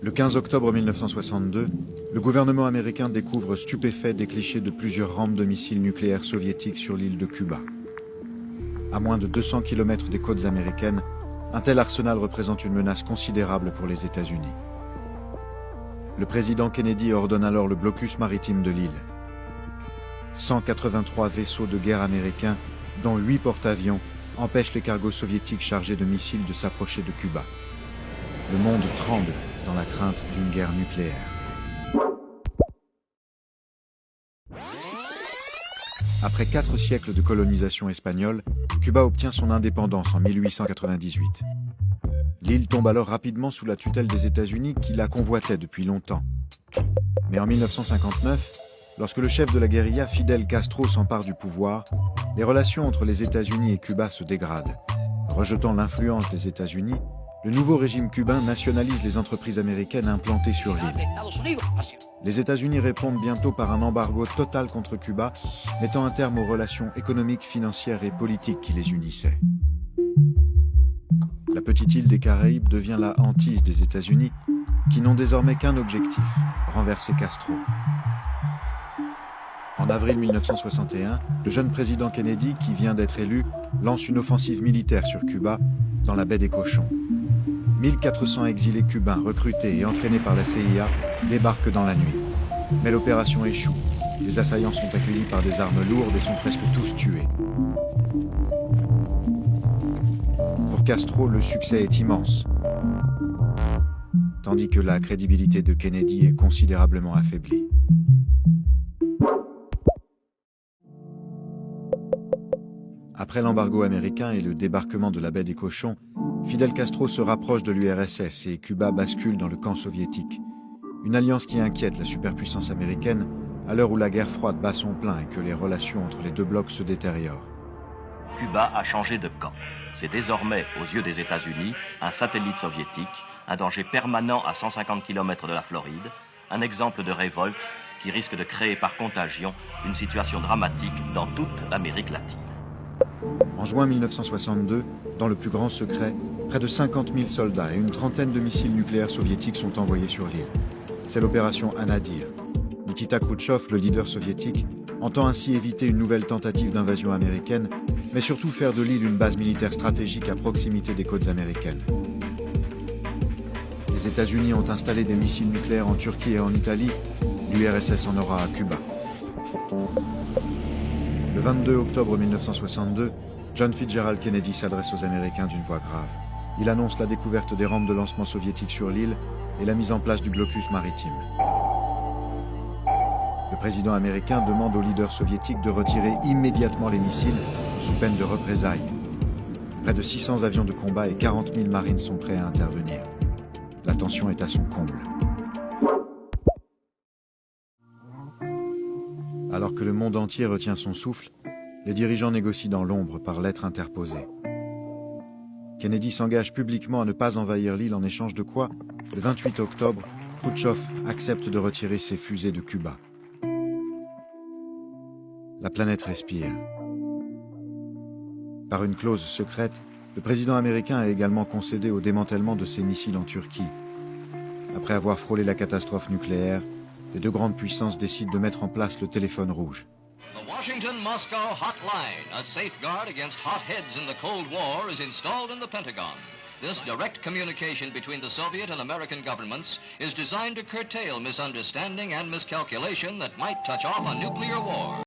Le 15 octobre 1962, le gouvernement américain découvre stupéfait des clichés de plusieurs rampes de missiles nucléaires soviétiques sur l'île de Cuba. À moins de 200 km des côtes américaines, un tel arsenal représente une menace considérable pour les États-Unis. Le président Kennedy ordonne alors le blocus maritime de l'île. 183 vaisseaux de guerre américains, dont 8 porte-avions, empêchent les cargos soviétiques chargés de missiles de s'approcher de Cuba. Le monde tremble dans la crainte d'une guerre nucléaire. Après 4 siècles de colonisation espagnole, Cuba obtient son indépendance en 1898. L'île tombe alors rapidement sous la tutelle des États-Unis qui la convoitaient depuis longtemps. Mais en 1959, lorsque le chef de la guérilla Fidel Castro s'empare du pouvoir, les relations entre les États-Unis et Cuba se dégradent. Rejetant l'influence des États-Unis, le nouveau régime cubain nationalise les entreprises américaines implantées sur l'île. Les États-Unis répondent bientôt par un embargo total contre Cuba, mettant un terme aux relations économiques, financières et politiques qui les unissaient. La petite île des Caraïbes devient la hantise des États-Unis, qui n'ont désormais qu'un objectif, renverser Castro. En avril 1961, le jeune président Kennedy, qui vient d'être élu, lance une offensive militaire sur Cuba, dans la baie des Cochons. 1400 exilés cubains recrutés et entraînés par la CIA débarquent dans la nuit. Mais l'opération échoue. Les assaillants sont accueillis par des armes lourdes et sont presque tous tués. Pour Castro, le succès est immense, tandis que la crédibilité de Kennedy est considérablement affaiblie. Après l'embargo américain et le débarquement de la baie des Cochons, Fidel Castro se rapproche de l'URSS et Cuba bascule dans le camp soviétique. Une alliance qui inquiète la superpuissance américaine à l'heure où la guerre froide bat son plein et que les relations entre les deux blocs se détériorent. Cuba a changé de camp. C'est désormais, aux yeux des États-Unis, un satellite soviétique, un danger permanent à 150 km de la Floride, un exemple de révolte qui risque de créer par contagion une situation dramatique dans toute l'Amérique latine. En juin 1962, dans le plus grand secret, près de 50 000 soldats et une trentaine de missiles nucléaires soviétiques sont envoyés sur l'île. C'est l'opération Anadyr. Nikita Khrouchtchev, le leader soviétique, entend ainsi éviter une nouvelle tentative d'invasion américaine, mais surtout faire de l'île une base militaire stratégique à proximité des côtes américaines. Les États-Unis ont installé des missiles nucléaires en Turquie et en Italie, l'URSS en aura à Cuba. Le 22 octobre 1962, John Fitzgerald Kennedy s'adresse aux Américains d'une voix grave. Il annonce la découverte des rampes de lancement soviétiques sur l'île et la mise en place du blocus maritime. Le président américain demande aux leaders soviétiques de retirer immédiatement les missiles sous peine de représailles. Près de 600 avions de combat et 40 000 marines sont prêts à intervenir. La tension est à son comble. Alors que le monde entier retient son souffle, les dirigeants négocient dans l'ombre par lettres interposées. Kennedy s'engage publiquement à ne pas envahir l'île en échange de quoi, le 28 octobre, Khrouchtchev accepte de retirer ses fusées de Cuba. La planète respire. Par une clause secrète, le président américain a également concédé au démantèlement de ses missiles en Turquie. Après avoir frôlé la catastrophe nucléaire, les deux grandes puissances décident de mettre en place le téléphone rouge. The Washington-Moscow hotline, a safeguard against hot heads in the Cold War, is installed in the Pentagon. This direct communication between the Soviet and American governments is designed to curtail misunderstanding and miscalculation that might touch off a nuclear war.